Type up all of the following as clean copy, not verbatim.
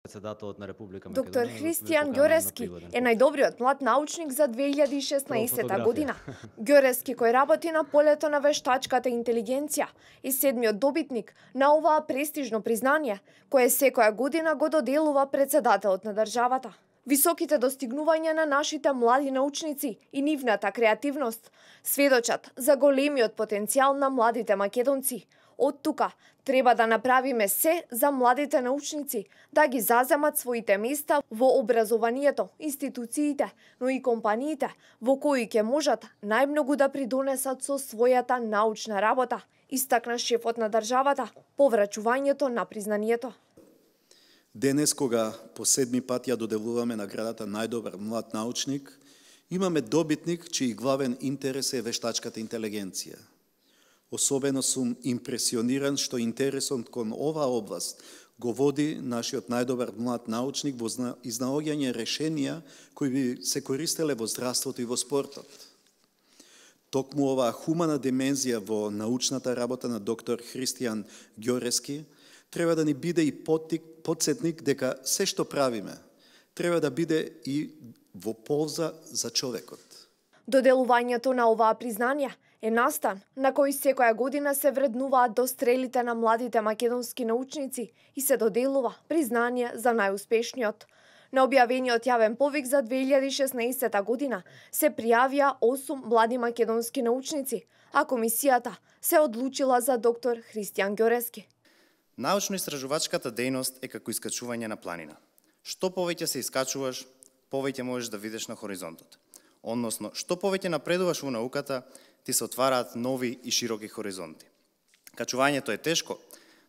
Председателот на Република Доктор Македонија Христијан Ѓорески е најдобриот млад научник за 2016 година. Ѓорески, кој работи на полето на вештачката интелигенција, е седмиот добитник на оваа престижно признание, кое секоја година го доделува председателот на државата. Високите достигнувања на нашите млади научници и нивната креативност сведочат за големиот потенцијал на младите македонци. Од тука треба да направиме се за младите научници да ги заземат своите места во образованието, институциите, но и компаниите, во кои ќе можат најмногу да придонесат со својата научна работа, истакна шефот на државата по врачувањето на признанието. Денес, кога по седми пат ја доделуваме наградата најдобар млад научник, имаме добитник чиј главен интерес е вештачката интелигенција. Особено сум импресиониран што интересот кон оваа област го води нашиот најдобар млад научник во изнаоѓање решенија кои би се користеле во здравството и во спортот. Токму оваа хумана димензија во научната работа на доктор Христијан Ѓорески треба да ни биде и потсетник дека се што правиме треба да биде и во полза за човекот. Доделувањето на оваа признание е настан на кој секоја година се вреднуваат дострелите на младите македонски научници и се доделува признание за најуспешниот. На објавениот јавен повик за 2016 година се пријавија 8 млади македонски научници, а комисијата се одлучила за доктор Христијан Ѓорески. Научно-истражувачката дејност е како искачување на планина. Што повеќе се искачуваш, повеќе можеш да видиш на хоризонтот. Односно, што повеќе напредуваш во науката, ти се отвараат нови и широки хоризонти. Качувањето е тешко,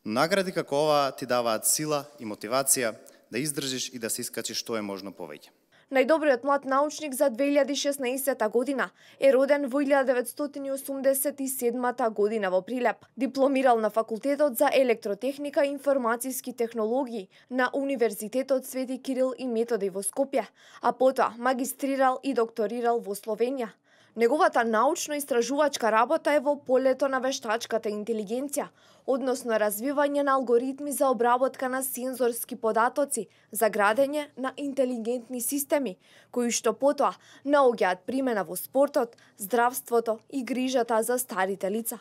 но награди како оваа ти даваат сила и мотивација да издржиш и да се искачиш што е можно повеќе. Најдобриот млад научник за 2016 година е роден во 1987 година во Прилеп. Дипломирал на факултетот за електротехника и информацијски технологии на Универзитетот Свети Кирил и Методи во Скопје, а потоа магистрирал и докторирал во Словенија. Неговата научно-истражувачка работа е во полето на вештачката интелигенција, односно развивање на алгоритми за обработка на сензорски податоци за градење на интелигентни системи, кои што потоа наоѓаат примена во спортот, здравството и грижата за старите лица.